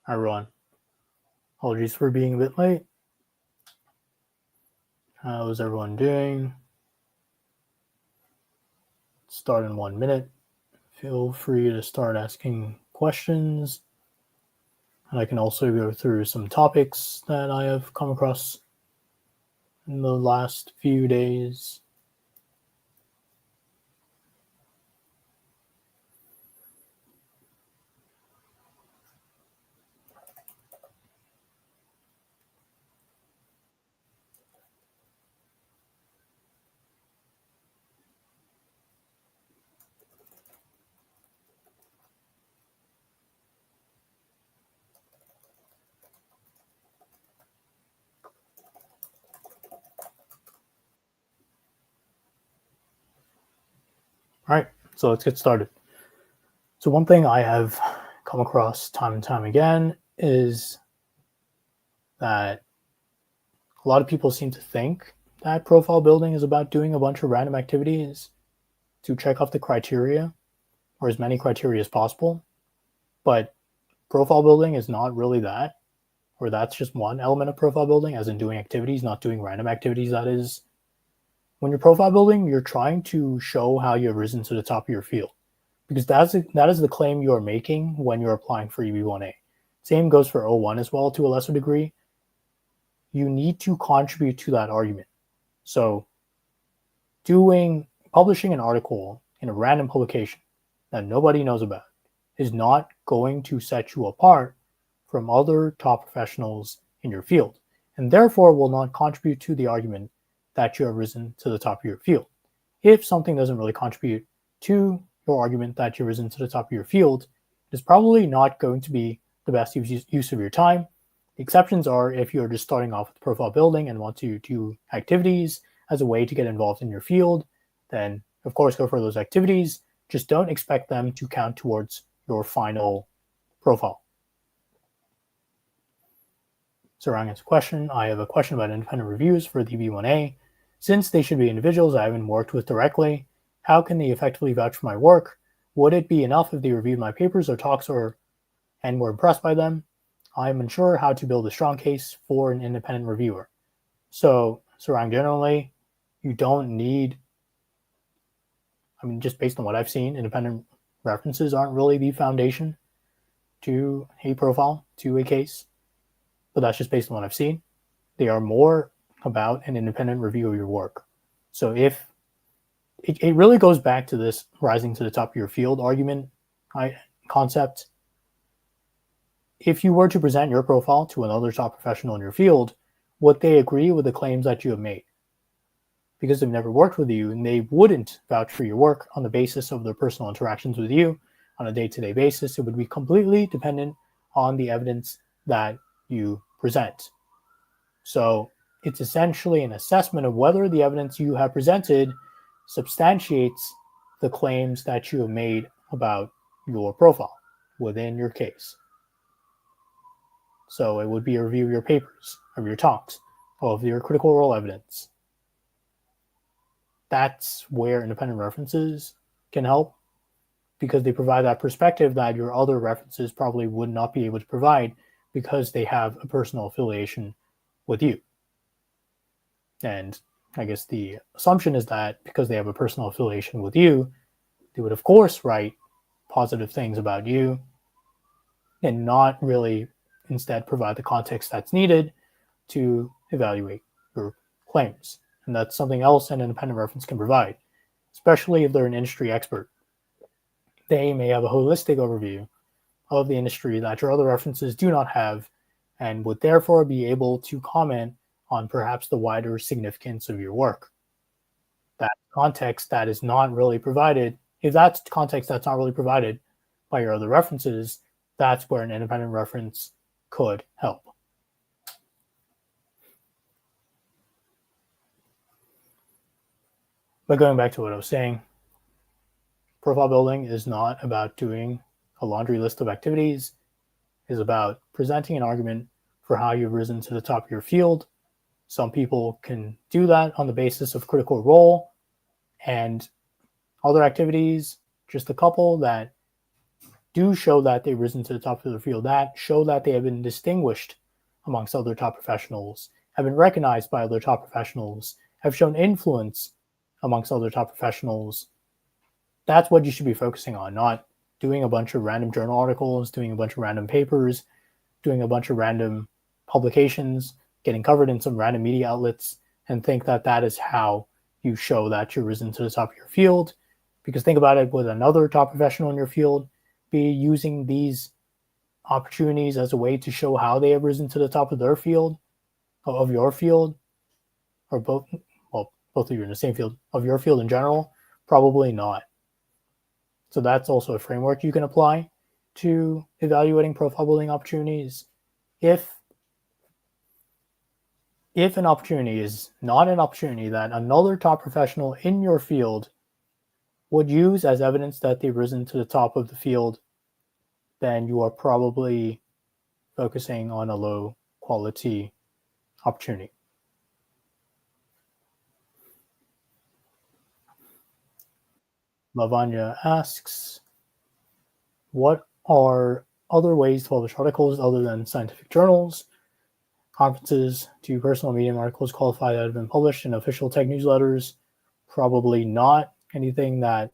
Hi everyone. Apologies for being a bit late. How's everyone doing? Start in 1 minute. Feel free to start asking questions. And I can also go through some topics that I have come across in the last few days. All right, so let's get started. So one thing I have come across time and time again is that a lot of people seem to think that profile building is about doing a bunch of random activities to check off the criteria, or as many criteria as possible. But profile building is not really that, or that's just one element of profile building, as in doing activities, not doing random activities. That is, when you're profile building, you're trying to show how you've risen to the top of your field, because that is the claim you are making when you're applying for EB-1A. Same goes for O1 as well, to a lesser degree. You need to contribute to that argument. So publishing an article in a random publication that nobody knows about is not going to set you apart from other top professionals in your field, and therefore will not contribute to the argument that you have risen to the top of your field. If something doesn't really contribute to your argument that you've risen to the top of your field, it is probably not going to be the best use of your time. The exceptions are if you're just starting off with profile building and want to do activities as a way to get involved in your field, then of course go for those activities. Just don't expect them to count towards your final profile. Surrounding this question, I have a question about independent reviews for the EB-1A. Since they should be individuals I haven't worked with directly, how can they effectively vouch for my work? Would it be enough if they reviewed my papers or talks and were impressed by them? I'm unsure how to build a strong case for an independent reviewer. So, generally, you don't need, just based on what I've seen, independent references aren't really the foundation to a profile, to a case. But that's just based on what I've seen. They are more about an independent review of your work. So if it really goes back to this rising to the top of your field argument concept. If you were to present your profile to another top professional in your field, would they agree with the claims that you have made? Because they've never worked with you, and they wouldn't vouch for your work on the basis of their personal interactions with you on a day-to-day basis. It would be completely dependent on the evidence that you present. So it's essentially an assessment of whether the evidence you have presented substantiates the claims that you have made about your profile within your case. So it would be a review of your papers, of your talks, of your critical role evidence. That's where independent references can help, because they provide that perspective that your other references probably would not be able to provide, because they have a personal affiliation with you. And I guess the assumption is that because they have a personal affiliation with you, they would of course write positive things about you and not really instead provide the context that's needed to evaluate your claims. And that's something else an independent reference can provide, especially if they're an industry expert. They may have a holistic overview of the industry that your other references do not have, and would therefore be able to comment on perhaps the wider significance of your work. That context that is not really provided, if that's context that's not really provided by your other references, that's where an independent reference could help. But going back to what I was saying, profile building is not about doing a laundry list of activities. It is about presenting an argument for how you've risen to the top of your field. Some people can do that on the basis of critical role and other activities, just a couple that do show that they've risen to the top of their field, that show that they have been distinguished amongst other top professionals, have been recognized by other top professionals, have shown influence amongst other top professionals, that's what you should be focusing on, not doing a bunch of random journal articles, doing a bunch of random papers, doing a bunch of random publications, getting covered in some random media outlets, and think that that is how you show that you've risen to the top of your field. Because think about it, with another top professional in your field, be using these opportunities as a way to show how they have risen to the top of their field, of your field, or both, well, both of you in the same field, of your field in general? Probably not. So that's also a framework you can apply to evaluating profile building opportunities. If an opportunity is not an opportunity that another top professional in your field would use as evidence that they've risen to the top of the field, then you are probably focusing on a low quality opportunity. Lavanya asks, what are other ways to publish articles other than scientific journals? Conferences, do personal medium articles qualify that have been published in official tech newsletters? Probably not. Anything that's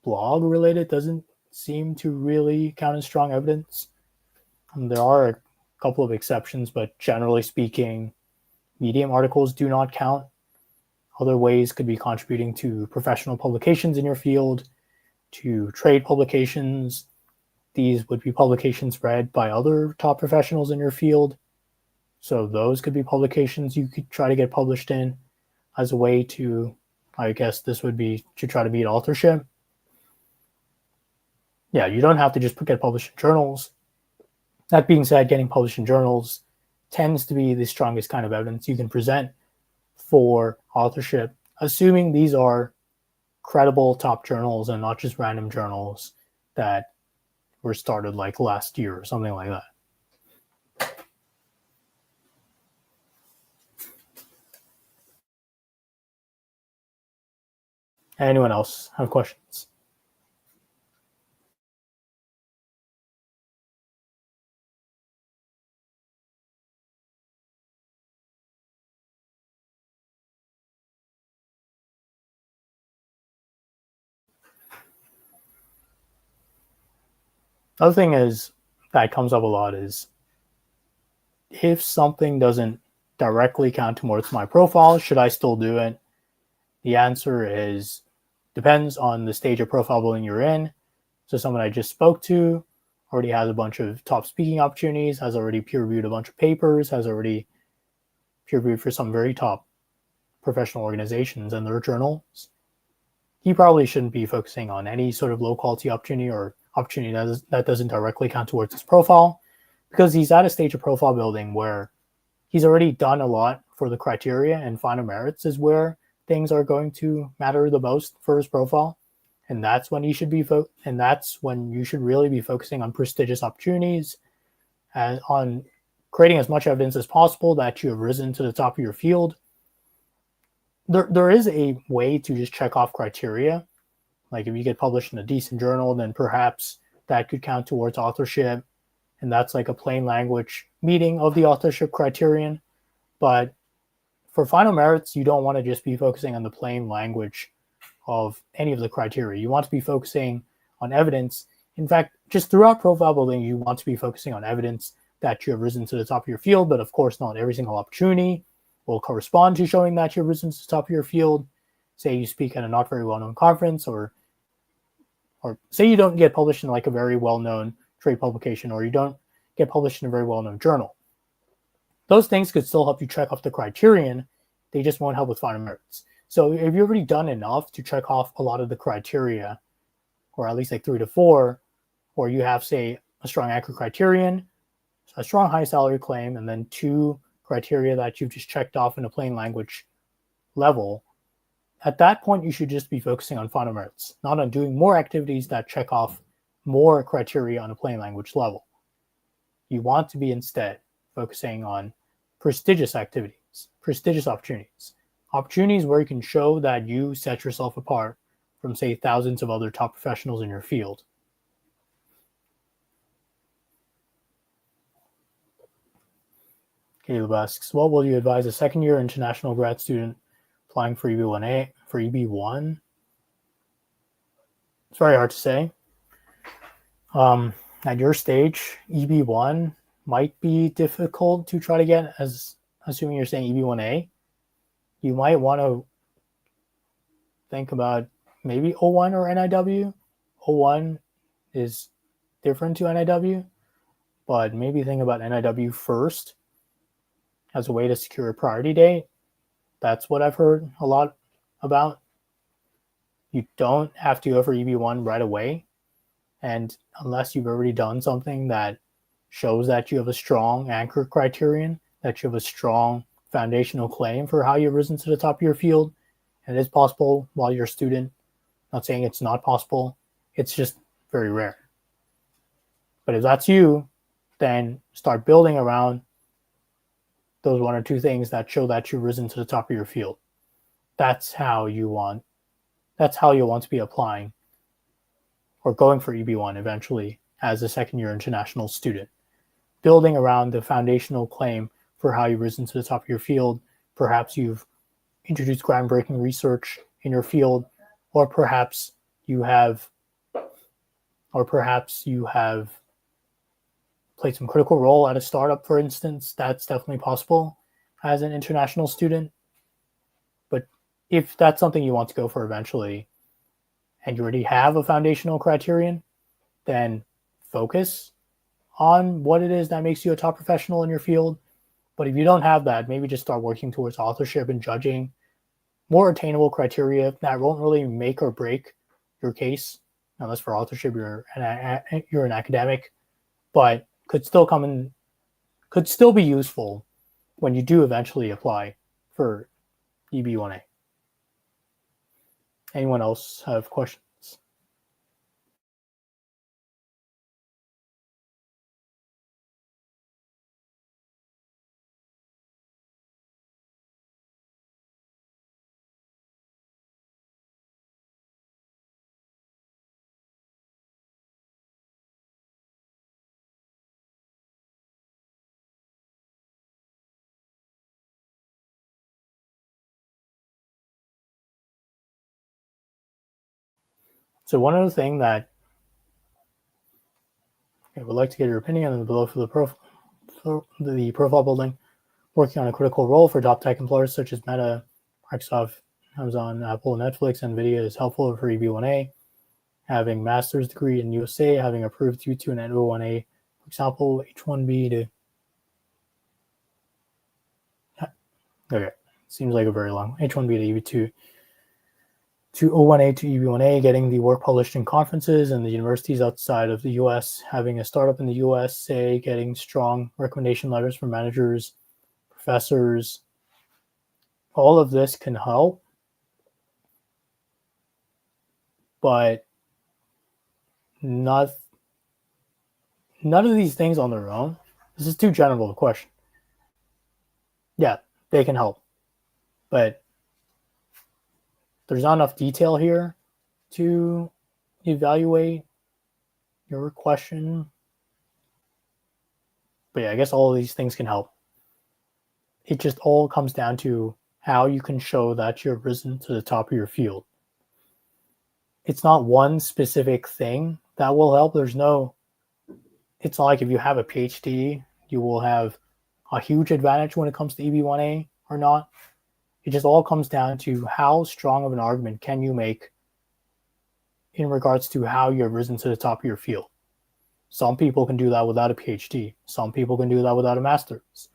blog related doesn't seem to really count as strong evidence. There are a couple of exceptions, but generally speaking, medium articles do not count. Other ways could be contributing to professional publications in your field, to trade publications. These would be publications read by other top professionals in your field. So those could be publications you could try to get published in as a way to, I guess this would be to try to beat authorship. Yeah, you don't have to just get published in journals. That being said, getting published in journals tends to be the strongest kind of evidence you can present for authorship, assuming these are credible top journals and not just random journals that were started like last year or something like that. Anyone else have questions? The other thing is that comes up a lot is if something doesn't directly count towards my profile, should I still do it? The answer is depends on the stage of profile building you're in. So someone I just spoke to already has a bunch of top speaking opportunities, has already peer-reviewed a bunch of papers, has already peer-reviewed for some very top professional organizations and their journals. He probably shouldn't be focusing on any sort of low-quality opportunity or opportunity that doesn't directly count towards his profile, because he's at a stage of profile building where he's already done a lot for the criteria, and final merits is where things are going to matter the most for his profile. And that's when you should be and that's when you should really be focusing on prestigious opportunities and on creating as much evidence as possible that you have risen to the top of your field. There is a way to just check off criteria. Like if you get published in a decent journal, then perhaps that could count towards authorship. And that's like a plain language meeting of the authorship criterion. But for final merits, you don't want to just be focusing on the plain language of any of the criteria. You want to be focusing on evidence. In fact, just throughout profile building, you want to be focusing on evidence that you have risen to the top of your field. But of course, not every single opportunity will correspond to showing that you've risen to the top of your field. Say you speak at a not very well-known conference, or say you don't get published in like a very well-known trade publication, or you don't get published in a very well-known journal. Those things could still help you check off the criterion. They just won't help with final merits. So if you've already done enough to check off a lot of the criteria, or at least like 3 to 4, or you have, say, a strong anchor criterion, a strong high salary claim, and then 2 criteria that you've just checked off in a plain language level, at that point, you should just be focusing on final merits, not on doing more activities that check off more criteria on a plain language level. You want to be instead focusing on prestigious activities, prestigious opportunities where you can show that you set yourself apart from, say, thousands of other top professionals in your field. Caleb asks, what will you advise a second-year international grad student applying for EB-1A, for EB-1? It's very hard to say. At your stage, EB-1 might be difficult to try to get, as assuming you're saying EB-1A. You might want to think about maybe O1 or NIW. O1 is different to NIW, but maybe think about NIW first as a way to secure a priority date. That's what I've heard a lot about. You don't have to go for EB-1 right away. And unless you've already done something that shows that you have a strong anchor criterion, that you have a strong foundational claim for how you've risen to the top of your field, and it is possible while you're a student. Not saying it's not possible. It's just very rare. But if that's you, then start building around those one or two things that show that you've risen to the top of your field. That's how you'll want to be applying or going for EB-1 eventually as a second-year international student. Building around the foundational claim for how you've risen to the top of your field. Perhaps you've introduced groundbreaking research in your field, or perhaps you have played some critical role at a startup, for instance. That's definitely possible as an international student. But if that's something you want to go for eventually, and you already have a foundational criterion, then focus on what it is that makes you a top professional in your field. But if you don't have that, maybe just start working towards authorship and judging, more attainable criteria that won't really make or break your case, unless for authorship you're an academic, but could still be useful when you do eventually apply for EB-1A. Anyone else have questions? So one other thing that I would like to get your opinion on below for the profile building, working on a critical role for top tech employers such as Meta, Microsoft, Amazon, Apple, Netflix, NVIDIA is helpful for EB-1A. Having master's degree in USA, having approved U2 and EB-1A, for example, H1B to... Okay, seems like a very long H1B to EB2 to O1A to EB-1A, getting the work published in conferences and the universities outside of the US, having a startup in the USA, getting strong recommendation letters from managers, professors. All of this can help, but none of these things on their own. This is too general a question. Yeah, they can help, but there's not enough detail here to evaluate your question. But yeah, I guess all of these things can help. It just all comes down to how you can show that you've risen to the top of your field. It's not one specific thing that will help. It's not like if you have a PhD, you will have a huge advantage when it comes to EB-1A or not. It just all comes down to how strong of an argument can you make in regards to how you've risen to the top of your field. Some people can do that without a PhD. Some people can do that without a master's.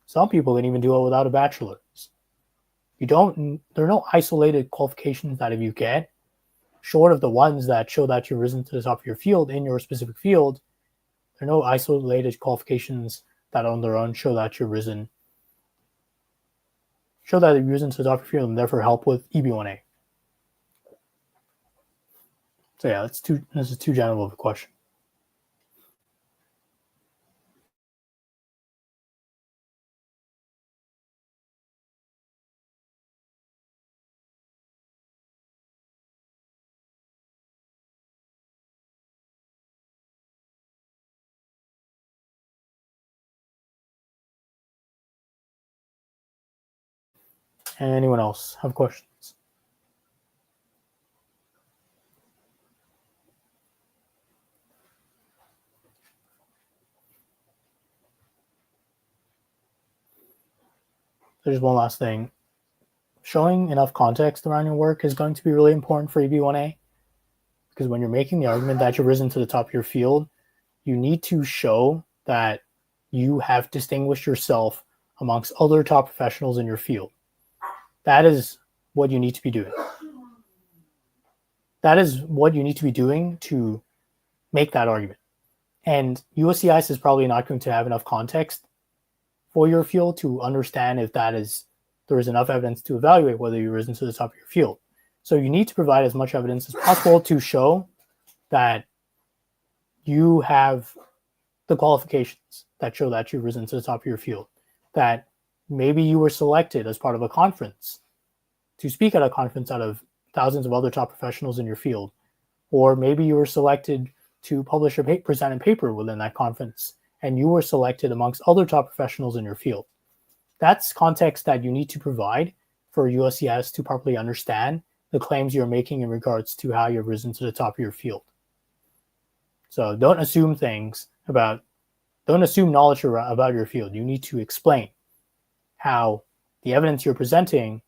Some people can even do it without a bachelor's. There are no isolated qualifications that if you get, short of the ones that show that you've risen to the top of your field in your specific field, there are no isolated qualifications that on their own show that you've risen to the top of your field and therefore help with EB-1A. So yeah, this is too general of a question. Anyone else have questions? There's one last thing. Showing enough context around your work is going to be really important for EB-1A, because when you're making the argument that you've risen to the top of your field, you need to show that you have distinguished yourself amongst other top professionals in your field. That is what you need to be doing. That is what you need to be doing to make that argument. And USCIS is probably not going to have enough context for your field to understand if there is enough evidence to evaluate whether you've risen to the top of your field. So you need to provide as much evidence as possible to show that you have the qualifications that show that you've risen to the top of your field, that maybe you were selected as part of a conference to speak at a conference out of thousands of other top professionals in your field, or maybe you were selected to publish or present a paper within that conference, and you were selected amongst other top professionals in your field. That's context that you need to provide for USCIS to properly understand the claims you're making in regards to how you've risen to the top of your field. So don't assume knowledge about your field. You need to explain how the evidence you're presenting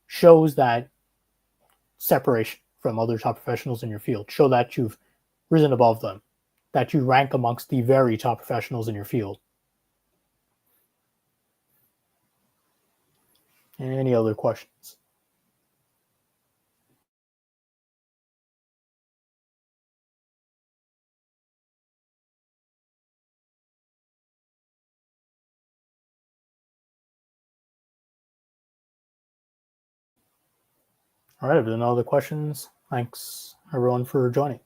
shows that separation from other top professionals in your field, show that you've risen above them, that you rank amongst the very top professionals in your field. Any other questions? All right, if there are no other questions, thanks everyone for joining.